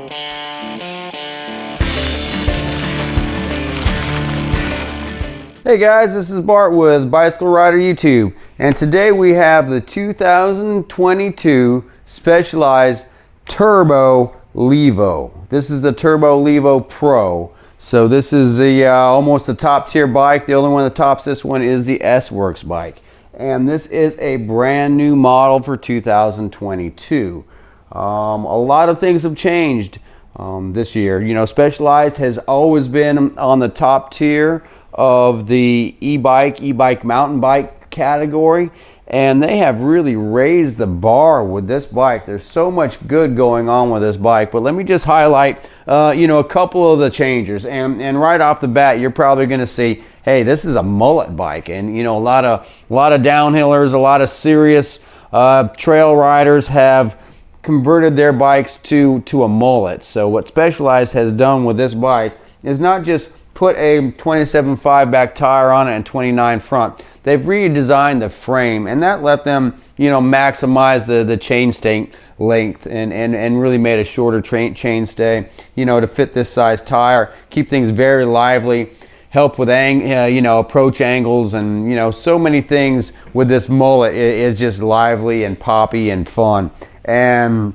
Hey guys, this is Bart with Bicycle Rider YouTube, and today we have the 2022 Specialized Turbo Levo. This is the Turbo Levo Pro. So this is the almost the top tier bike. The only one that tops this one is the S-Works bike. And this is a brand new model for 2022. A lot of things have changed this year. You know, Specialized has always been on the top tier of the e-bike mountain bike category, and they have really raised the bar with this bike. There's so much good going on with this bike, but let me just highlight you know, a couple of the changes. And right off the bat, you're probably going to see, hey, this is a mullet bike, and you know, a lot of downhillers, a lot of serious trail riders have converted their bikes to a mullet. So what Specialized has done with this bike is not just put a 27.5 back tire on it and 29 front. They've redesigned the frame, and that let them, you know, maximize the chainstay length and really made a shorter chainstay, you know, to fit this size tire, keep things very lively, help with you know, approach angles, and you know, so many things with this mullet. It's just lively and poppy and fun, and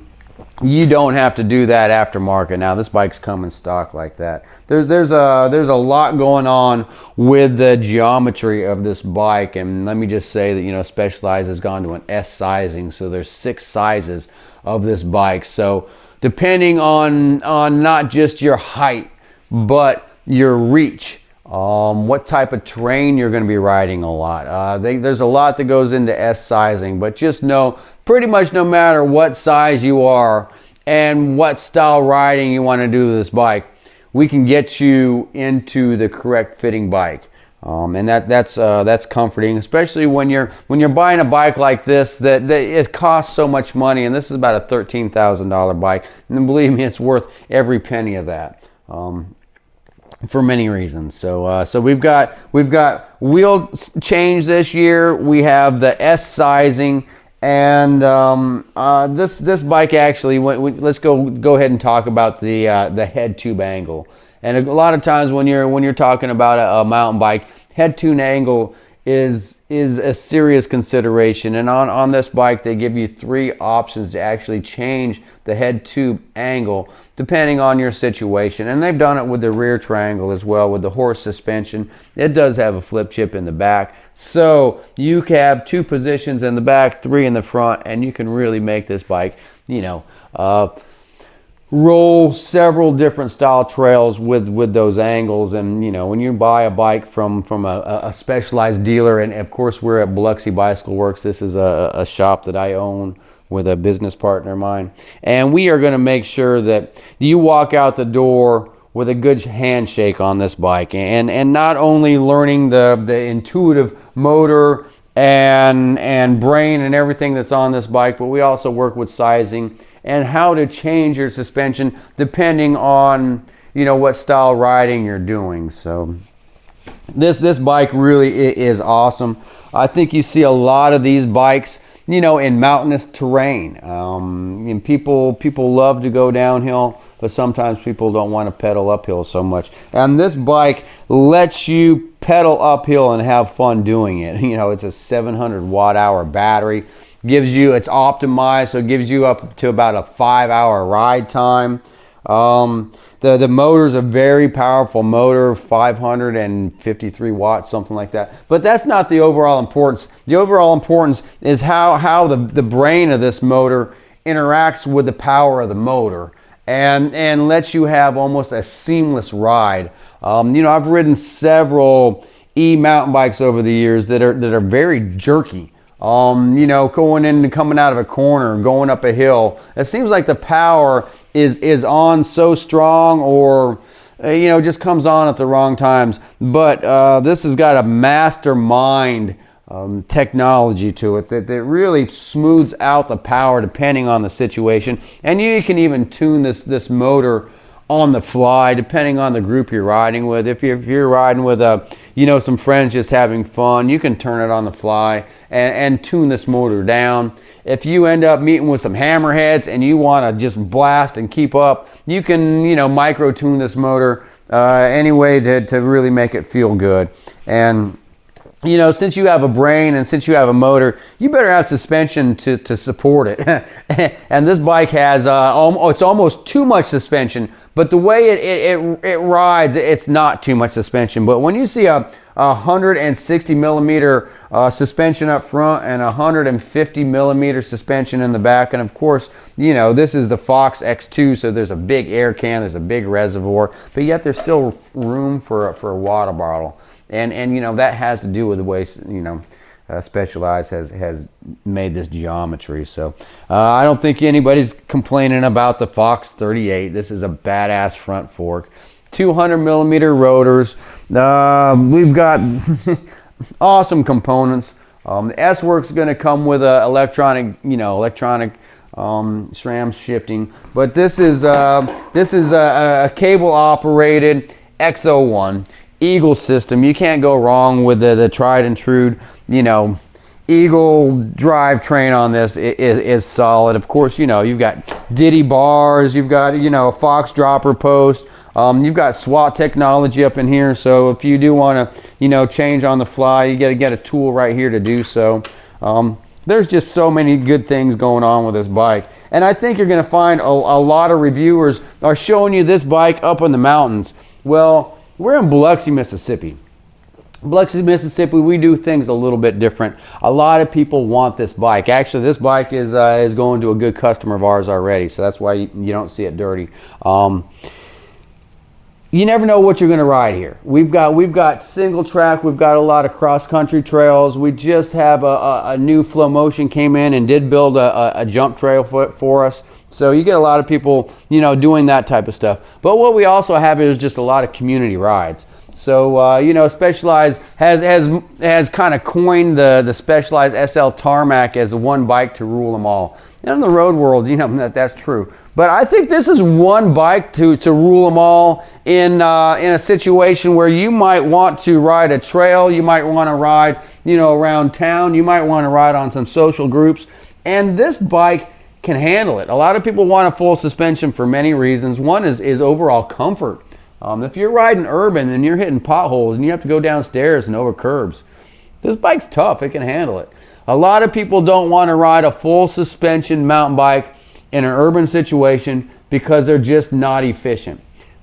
you don't have to do that aftermarket. Now this bike's come in stock like that. There's a lot going on with the geometry of this bike, and let me just say that, you know, Specialized has gone to an S sizing, so there's 6 sizes of this bike. So depending on not just your height but your reach, what type of terrain you're going to be riding a lot. There's a lot that goes into S sizing, but just know pretty much no matter what size you are and what style riding you want to do with this bike, we can get you into the correct fitting bike. And that's comforting, especially when you're buying a bike like this that it costs so much money, and this is about a $13,000 bike, and believe me, it's worth every penny of that. For many reasons. So we've got wheel change this year. We have the S sizing, and this bike actually. Let's go ahead and talk about the head tube angle. And a lot of times when you're talking about a mountain bike, head tube angle is a serious consideration. And on this bike, they give you 3 options to actually change the head tube angle depending on your situation. And they've done it with the rear triangle as well, with the horse suspension. It does have a flip chip in the back, so you can have 2 positions in the back, 3 in the front, and you can really make this bike, you know, roll several different style trails with those angles. And you know, when you buy a bike from a Specialized dealer, and of course we're at Biloxi Bicycle Works. This is a shop that I own with a business partner of mine, and we are going to make sure that you walk out the door with a good handshake on this bike, and not only learning the intuitive motor and brain and everything that's on this bike, but we also work with sizing and how to change your suspension depending on, you know, what style riding you're doing. So this bike really is awesome. I think you see a lot of these bikes, you know, in mountainous terrain. And people love to go downhill, but sometimes people don't want to pedal uphill so much. And this bike lets you pedal uphill and have fun doing it. You know, it's a 700 watt-hour battery. Gives you, it's optimized, so it gives you up to about a 5-hour ride time. The motor's a very powerful motor, 553 watts, something like that. But that's not the overall importance. The overall importance is how the brain of this motor interacts with the power of the motor, and lets you have almost a seamless ride. You know, I've ridden several mountain bikes over the years that are very jerky. You know, coming out of a corner, going up a hill, it seems like the power is on so strong, or you know, just comes on at the wrong times. But this has got a mastermind technology to it that really smooths out the power depending on the situation, and you can even tune this motor on the fly depending on the group you're riding with. If you're riding with a you know, some friends just having fun, you can turn it on the fly and tune this motor down. If you end up meeting with some hammerheads and you want to just blast and keep up, you can, you know, micro tune this motor any way to really make it feel good. And you know, since you have a brain and since you have a motor, you better have suspension to support it. And this bike has, it's almost too much suspension, but the way it rides, it's not too much suspension. But when you see a 160 millimeter suspension up front and 150 millimeter suspension in the back, and of course, you know, this is the Fox X2, so there's a big air can, there's a big reservoir, but yet there's still room for a water bottle. And you know, that has to do with the way, you know, Specialized has made this geometry. So I don't think anybody's complaining about the Fox 38. This is a badass front fork. 200 millimeter rotors. We've got awesome components. The S-Works is going to come with a electronic SRAM shifting, but this is a cable operated X01 Eagle system. You can't go wrong with the tried and true, you know, Eagle drivetrain on this. Is solid. Of course, you know, you've got Diddy bars, you've got, you know, a Fox dropper post, you've got SWAT technology up in here, so if you do want to, you know, change on the fly, you got to get a tool right here to do so. There's just so many good things going on with this bike, and I think you're going to find a lot of reviewers are showing you this bike up in the mountains. Well, we're in Biloxi, Mississippi. Biloxi, Mississippi, we do things a little bit different. A lot of people want this bike. Actually, this bike is going to a good customer of ours already, so that's why you don't see it dirty. You never know what you're going to ride here. We've got single track. We've got a lot of cross country trails. We just have a new Flow Motion came in and did build a jump trail for us. So you get a lot of people, you know, doing that type of stuff. But what we also have is just a lot of community rides. So you know, Specialized has kind of coined the Specialized SL Tarmac as the one bike to rule them all. And in the road world, you know, that's true. But I think this is one bike to rule them all in a situation where you might want to ride a trail, you might want to ride, you know, around town, you might want to ride on some social groups, and this bike can handle it. A lot of people want a full suspension for many reasons. One is overall comfort. If you're riding urban and you're hitting potholes and you have to go downstairs and over curbs, this bike's tough. It can handle it. A lot of people don't want to ride a full suspension mountain bike in an urban situation because they're just not efficient.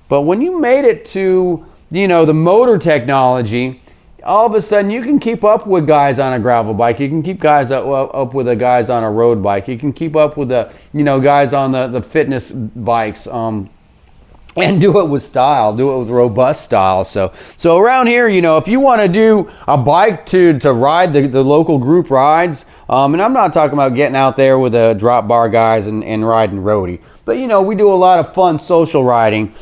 But when you made it to, you know, the motor technology, all of a sudden you can keep up with guys on a gravel bike. You can keep guys up with the guys on a road bike. You can keep up with the, you know, guys on the fitness bikes. And do it with style, do it with robust style. So around here, you know, if you want to do a bike to ride the local group rides, and I'm not talking about getting out there with the drop bar guys and riding roadie, but you know, we do a lot of fun social riding.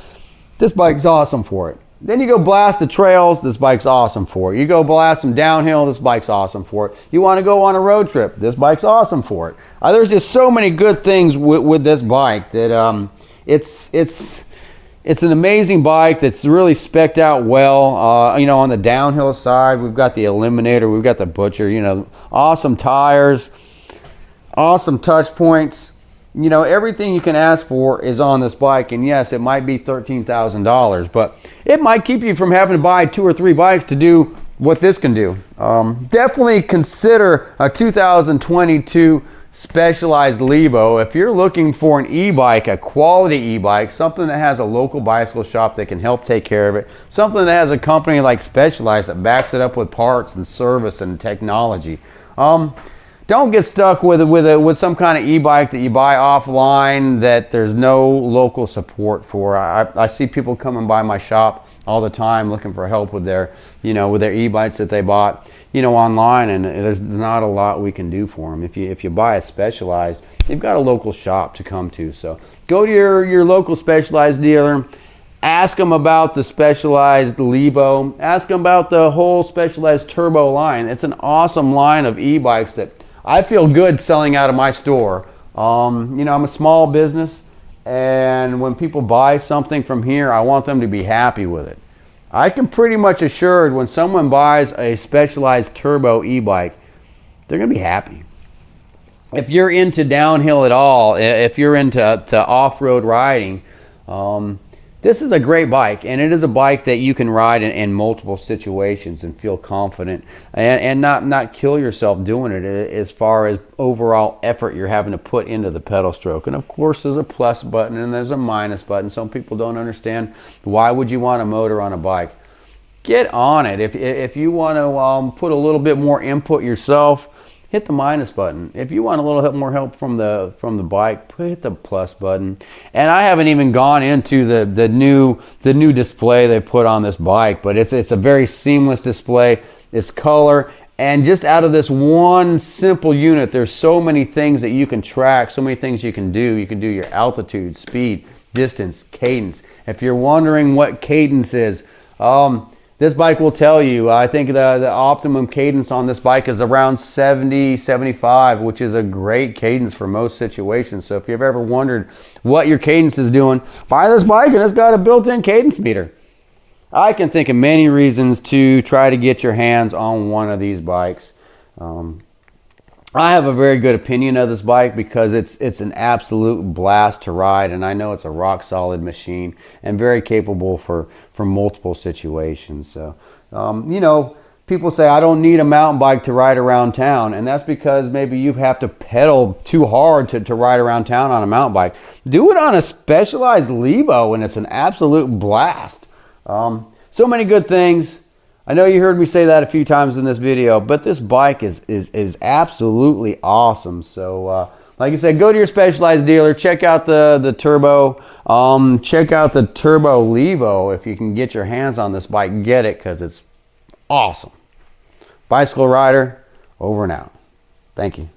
This bike's awesome for it. Then you go blast the trails, this bike's awesome for it. You go blast some downhill, this bike's awesome for it. You want to go on a road trip, this bike's awesome for it. There's just so many good things with this bike that it's an amazing bike that's really specced out well. You know, on the downhill side, we've got the Eliminator, we've got the Butcher, you know, awesome tires, awesome touch points. You know, everything you can ask for is on this bike. And yes, it might be $13,000, but it might keep you from having to buy 2 or 3 bikes to do what this can do. Definitely consider a 2022 Specialized Levo. If you're looking for an e-bike, a quality e-bike, something that has a local bicycle shop that can help take care of it, something that has a company like Specialized that backs it up with parts and service and technology. Don't get stuck with some kind of e-bike that you buy offline that there's no local support for. I see people coming by my shop all the time looking for help with their, you know, with their e-bikes that they bought, you know, online, and there's not a lot we can do for them. If you buy a Specialized, they've got a local shop to come to. So go to your local Specialized dealer, ask them about the Specialized Levo, ask them about the whole Specialized Turbo line. It's an awesome line of e-bikes that I feel good selling out of my store. You know, I'm a small business, and when people buy something from here, I want them to be happy with it. I can pretty much assure when someone buys a Specialized turbo e-bike, they're going to be happy. If you're into downhill at all, if you're into off-road riding, this is a great bike, and it is a bike that you can ride in multiple situations and feel confident and not kill yourself doing it as far as overall effort you're having to put into the pedal stroke. And of course, there's a plus button and there's a minus button. Some people don't understand, why would you want a motor on a bike? Get on it. If you want to put a little bit more input yourself, hit the minus button. If you want a little more help from the bike, hit the plus button. And I haven't even gone into the new display they put on this bike, but it's a very seamless display. It's color, and just out of this one simple unit, there's so many things that you can track, so many things you can do. You can do your altitude, speed, distance, cadence. If you're wondering what cadence is, this bike will tell you. I think the optimum cadence on this bike is around 70, 75, which is a great cadence for most situations. So if you've ever wondered what your cadence is doing, buy this bike and it's got a built-in cadence meter. I can think of many reasons to try to get your hands on one of these bikes. I have a very good opinion of this bike because it's an absolute blast to ride, and I know it's a rock solid machine and very capable for multiple situations. So, you know, people say I don't need a mountain bike to ride around town, and that's because maybe you have to pedal too hard to ride around town on a mountain bike. Do it on a Specialized Levo, and it's an absolute blast. So many good things. I know you heard me say that a few times in this video, but this bike is absolutely awesome. So, like I said, go to your Specialized dealer, check out the Turbo, check out the Turbo Levo. If you can get your hands on this bike, get it, because it's awesome. Bicycle Rider, over and out. Thank you.